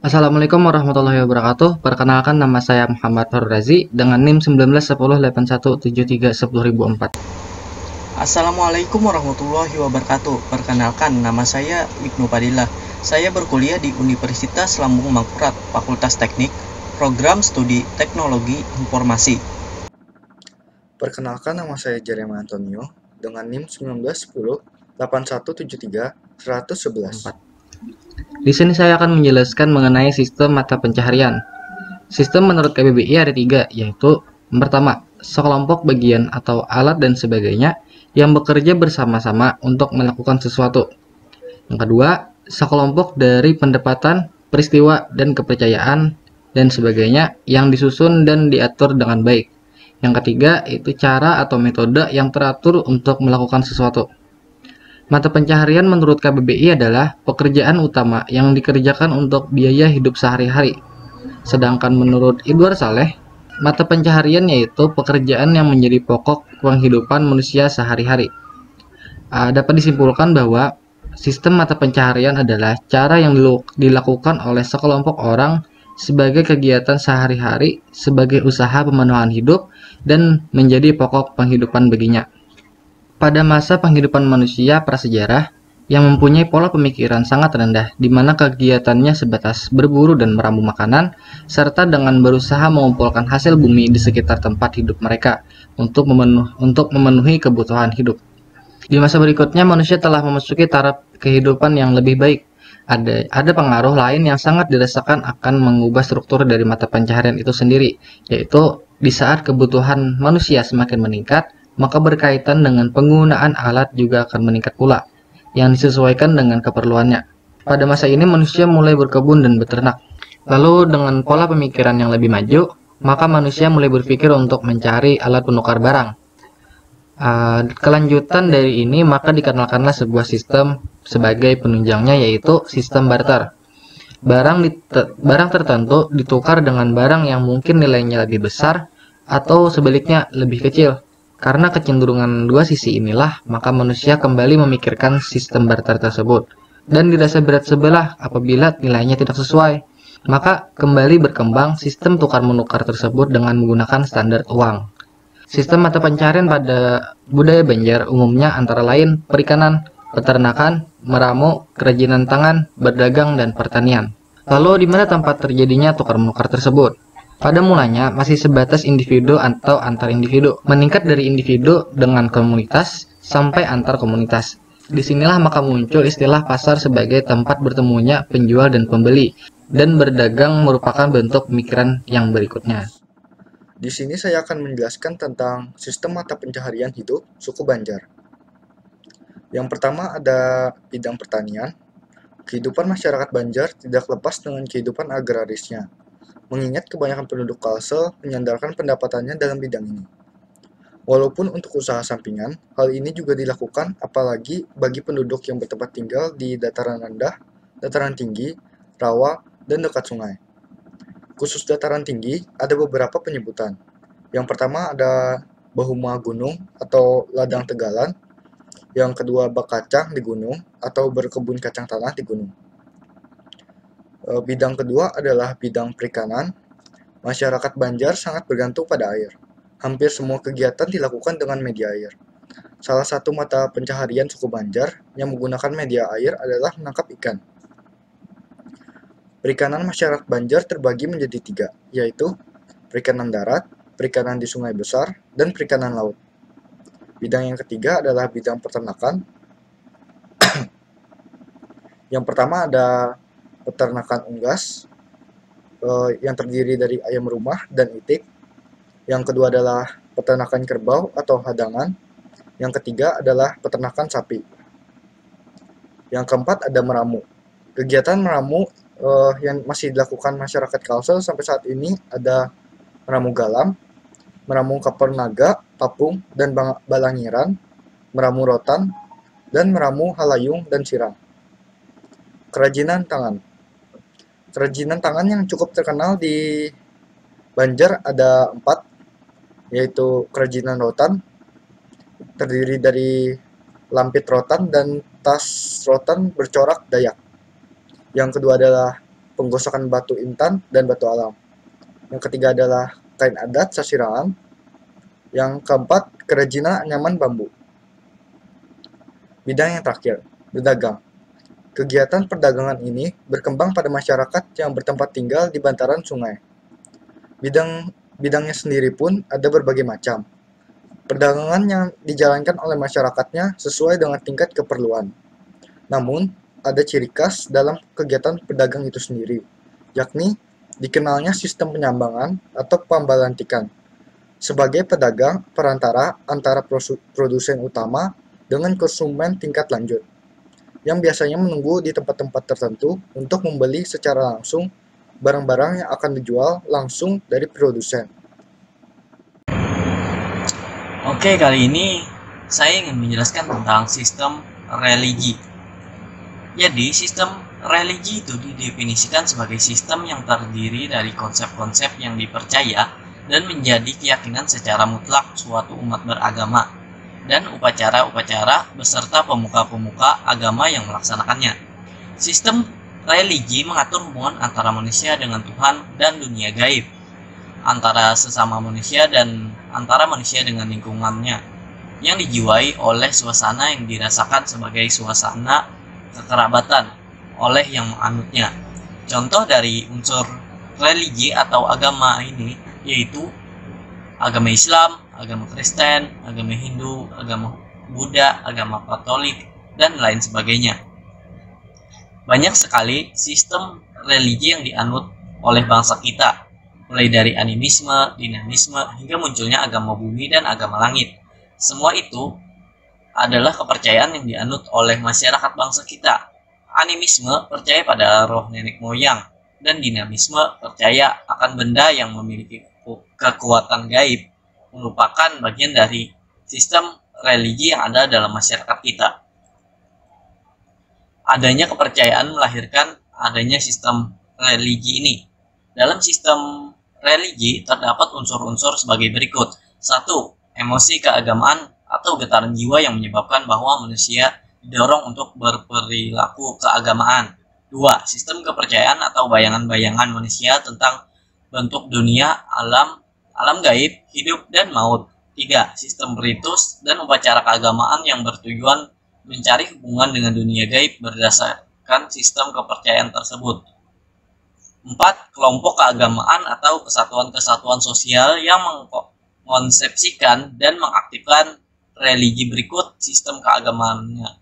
Assalamualaikum warahmatullahi wabarakatuh. Perkenalkan nama saya Muhammad Farul Razi dengan NIM 191081731004. Assalamualaikum warahmatullahi wabarakatuh. Perkenalkan, nama saya Ibnu Padillah. Saya berkuliah di Universitas Lambung Mangkurat, Fakultas Teknik, Program Studi Teknologi Informasi. Perkenalkan, nama saya Jeremy Antonio dengan NIM 1910817311. Di sini saya akan menjelaskan mengenai sistem mata pencaharian. Sistem menurut KBBI ada 3, yaitu yang pertama, sekelompok bagian atau alat dan sebagainya yang bekerja bersama-sama untuk melakukan sesuatu. Yang kedua, sekelompok dari pendapatan, peristiwa, dan kepercayaan dan sebagainya yang disusun dan diatur dengan baik. Yang ketiga, itu cara atau metode yang teratur untuk melakukan sesuatu. Mata pencaharian menurut KBBI adalah pekerjaan utama yang dikerjakan untuk biaya hidup sehari-hari. Sedangkan menurut Edward Saleh, mata pencaharian yaitu pekerjaan yang menjadi pokok penghidupan manusia sehari-hari. Dapat disimpulkan bahwa sistem mata pencaharian adalah cara yang dilakukan oleh sekelompok orang sebagai kegiatan sehari-hari, sebagai usaha pemenuhan hidup, dan menjadi pokok penghidupan baginya. Pada masa penghidupan manusia prasejarah yang mempunyai pola pemikiran sangat rendah, di mana kegiatannya sebatas berburu dan meramu makanan, serta dengan berusaha mengumpulkan hasil bumi di sekitar tempat hidup mereka untuk memenuhi kebutuhan hidup. Di masa berikutnya, manusia telah memasuki taraf kehidupan yang lebih baik. Ada pengaruh lain yang sangat dirasakan akan mengubah struktur dari mata pencaharian itu sendiri, yaitu di saat kebutuhan manusia semakin meningkat, maka berkaitan dengan penggunaan alat juga akan meningkat pula, yang disesuaikan dengan keperluannya. Pada masa ini manusia mulai berkebun dan beternak. Lalu dengan pola pemikiran yang lebih maju, maka manusia mulai berpikir untuk mencari alat penukar barang. Kelanjutan dari ini maka dikenalkanlah sebuah sistem sebagai penunjangnya, yaitu sistem barter. Barang tertentu ditukar dengan barang yang mungkin nilainya lebih besar atau sebaliknya lebih kecil. Karena kecenderungan dua sisi inilah, maka manusia kembali memikirkan sistem barter tersebut dan dirasa berat sebelah apabila nilainya tidak sesuai. Maka kembali berkembang sistem tukar-menukar tersebut dengan menggunakan standar uang. Sistem mata pencaharian pada budaya Banjar umumnya antara lain perikanan, peternakan, meramu, kerajinan tangan, berdagang, dan pertanian. Lalu di mana tempat terjadinya tukar-menukar tersebut? Pada mulanya masih sebatas individu atau antar individu, meningkat dari individu dengan komunitas sampai antar komunitas. Disinilah maka muncul istilah pasar sebagai tempat bertemunya penjual dan pembeli, dan berdagang merupakan bentuk pemikiran yang berikutnya. Di sini saya akan menjelaskan tentang sistem mata pencaharian hidup suku Banjar. Yang pertama ada bidang pertanian. Kehidupan masyarakat Banjar tidak lepas dengan kehidupan agrarisnya, mengingat kebanyakan penduduk Kalsel menyandarkan pendapatannya dalam bidang ini. Walaupun untuk usaha sampingan, hal ini juga dilakukan apalagi bagi penduduk yang bertempat tinggal di dataran rendah, dataran tinggi, rawa, dan dekat sungai. Khusus dataran tinggi, ada beberapa penyebutan. Yang pertama ada Bahuma Gunung atau ladang tegalan. Yang kedua bak kacang di gunung atau berkebun kacang tanah di gunung. Bidang kedua adalah bidang perikanan. Masyarakat Banjar sangat bergantung pada air. Hampir semua kegiatan dilakukan dengan media air. Salah satu mata pencaharian suku Banjar yang menggunakan media air adalah menangkap ikan. Perikanan masyarakat Banjar terbagi menjadi 3, yaitu perikanan darat, perikanan di sungai besar, dan perikanan laut. Bidang yang ketiga adalah bidang peternakan. Yang pertama ada peternakan unggas yang terdiri dari ayam rumah dan itik. Yang kedua adalah peternakan kerbau atau hadangan. Yang ketiga adalah peternakan sapi. Yang keempat ada meramu. Kegiatan meramu yang masih dilakukan masyarakat Kalsel sampai saat ini ada meramu galam, meramu kapur naga, papung, dan balangiran, meramu rotan, dan meramu halayung dan sirang. Kerajinan tangan. Kerajinan tangan yang cukup terkenal di Banjar ada 4, yaitu kerajinan rotan, terdiri dari lampit rotan dan tas rotan bercorak Dayak. Yang kedua adalah penggosokan batu intan dan batu alam. Yang ketiga adalah kain adat sasiraan. Yang keempat, kerajinan anyaman bambu. Bidang yang terakhir, berdagang. Kegiatan perdagangan ini berkembang pada masyarakat yang bertempat tinggal di bantaran sungai. Bidangnya sendiri pun ada berbagai macam. Perdagangan yang dijalankan oleh masyarakatnya sesuai dengan tingkat keperluan. Namun, ada ciri khas dalam kegiatan pedagang itu sendiri, yakni dikenalnya sistem penyambangan atau pembalantikan sebagai pedagang perantara antara produsen utama dengan konsumen tingkat lanjut, yang biasanya menunggu di tempat-tempat tertentu untuk membeli secara langsung barang-barang yang akan dijual langsung dari produsen. Oke, kali ini saya ingin menjelaskan tentang sistem religi. Jadi, sistem religi itu didefinisikan sebagai sistem yang terdiri dari konsep-konsep yang dipercaya dan menjadi keyakinan secara mutlak suatu umat beragama, dan upacara-upacara beserta pemuka-pemuka agama yang melaksanakannya. Sistem religi mengatur hubungan antara manusia dengan Tuhan dan dunia gaib, antara sesama manusia dan antara manusia dengan lingkungannya, yang dijiwai oleh suasana yang dirasakan sebagai suasana kekerabatan oleh yang menganutnya. Contoh dari unsur religi atau agama ini yaitu agama Islam, agama Kristen, agama Hindu, agama Buddha, agama Katolik, dan lain sebagainya. Banyak sekali sistem religi yang dianut oleh bangsa kita, mulai dari animisme, dinamisme, hingga munculnya agama bumi dan agama langit. Semua itu adalah kepercayaan yang dianut oleh masyarakat bangsa kita. Animisme percaya pada roh nenek moyang, dan dinamisme percaya akan benda yang memiliki kekuatan gaib, merupakan bagian dari sistem religi yang ada dalam masyarakat kita. Adanya kepercayaan melahirkan adanya sistem religi ini. Dalam sistem religi terdapat unsur-unsur sebagai berikut. 1. Emosi keagamaan atau getaran jiwa yang menyebabkan bahwa manusia didorong untuk berperilaku keagamaan. 2. Sistem kepercayaan atau bayangan-bayangan manusia tentang bentuk dunia, alam gaib, hidup, dan maut. 3. Sistem ritus dan upacara keagamaan yang bertujuan mencari hubungan dengan dunia gaib berdasarkan sistem kepercayaan tersebut. 4. Kelompok keagamaan atau kesatuan-kesatuan sosial yang mengkonsepsikan dan mengaktifkan religi berikut sistem keagamaannya.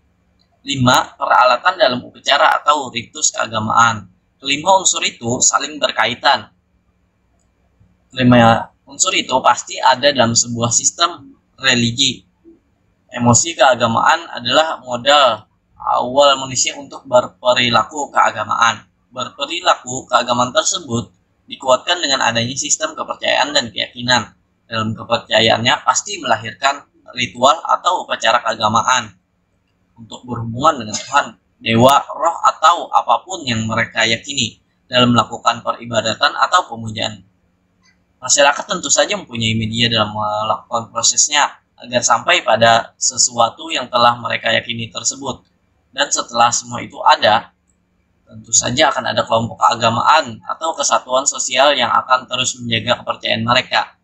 5. Peralatan dalam upacara atau ritus keagamaan. Kelima unsur itu saling berkaitan. Kelima unsur itu pasti ada dalam sebuah sistem religi. Emosi keagamaan adalah modal awal manusia untuk berperilaku keagamaan. Berperilaku keagamaan tersebut dikuatkan dengan adanya sistem kepercayaan dan keyakinan. Dalam kepercayaannya pasti melahirkan ritual atau upacara keagamaan untuk berhubungan dengan Tuhan, dewa, roh, atau apapun yang mereka yakini dalam melakukan peribadatan atau pemujaan. Masyarakat tentu saja mempunyai media dalam melakukan prosesnya agar sampai pada sesuatu yang telah mereka yakini tersebut. Dan setelah semua itu ada, tentu saja akan ada kelompok keagamaan atau kesatuan sosial yang akan terus menjaga kepercayaan mereka,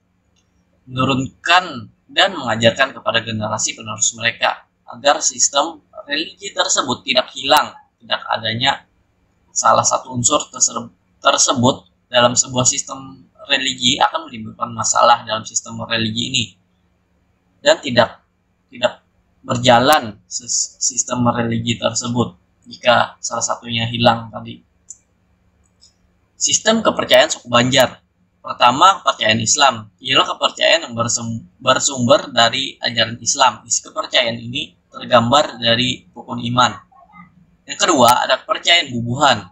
menurunkan dan mengajarkan kepada generasi penerus mereka agar sistem religi tersebut tidak hilang. Tidak adanya salah satu unsur tersebut dalam sebuah sistem religi akan menimbulkan masalah dalam sistem religi ini, dan tidak berjalan sistem religi tersebut jika salah satunya hilang tadi. Sistem kepercayaan suku Banjar. Pertama, kepercayaan Islam. Ialah kepercayaan yang bersumber dari ajaran Islam. Isi kepercayaan ini tergambar dari rukun iman. Yang kedua, ada kepercayaan bubuhan.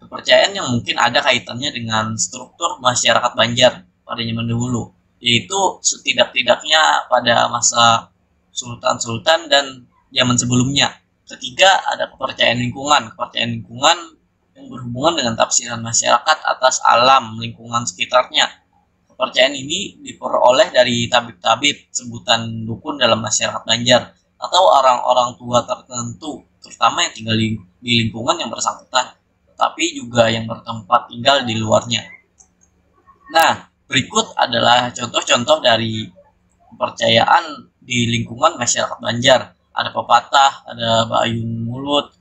Kepercayaan yang mungkin ada kaitannya dengan struktur masyarakat Banjar pada zaman dahulu, yaitu setidak-tidaknya pada masa sultan-sultan dan zaman sebelumnya. Ketiga, ada kepercayaan lingkungan. Kepercayaan lingkungan yang berhubungan dengan tafsiran masyarakat atas alam lingkungan sekitarnya. Kepercayaan ini diperoleh dari tabib-tabib, sebutan dukun dalam masyarakat Banjar, atau orang-orang tua tertentu, terutama yang tinggal di lingkungan yang bersangkutan. tapi juga yang bertempat tinggal di luarnya. Nah, berikut adalah contoh-contoh dari kepercayaan di lingkungan masyarakat Banjar. Ada pepatah, ada bayun mulut,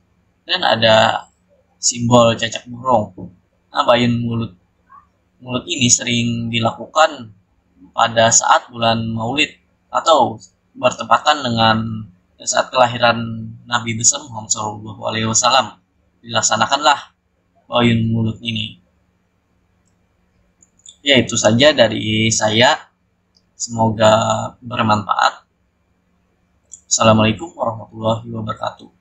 dan ada simbol cacak burung. Nah, bayun mulut ini sering dilakukan pada saat bulan Maulid atau bertepatan dengan saat kelahiran Nabi besar Muhammad SAW. Dilaksanakanlah bayun mulut ini. Ya, itu saja dari saya. Semoga bermanfaat. Assalamualaikum warahmatullahi wabarakatuh.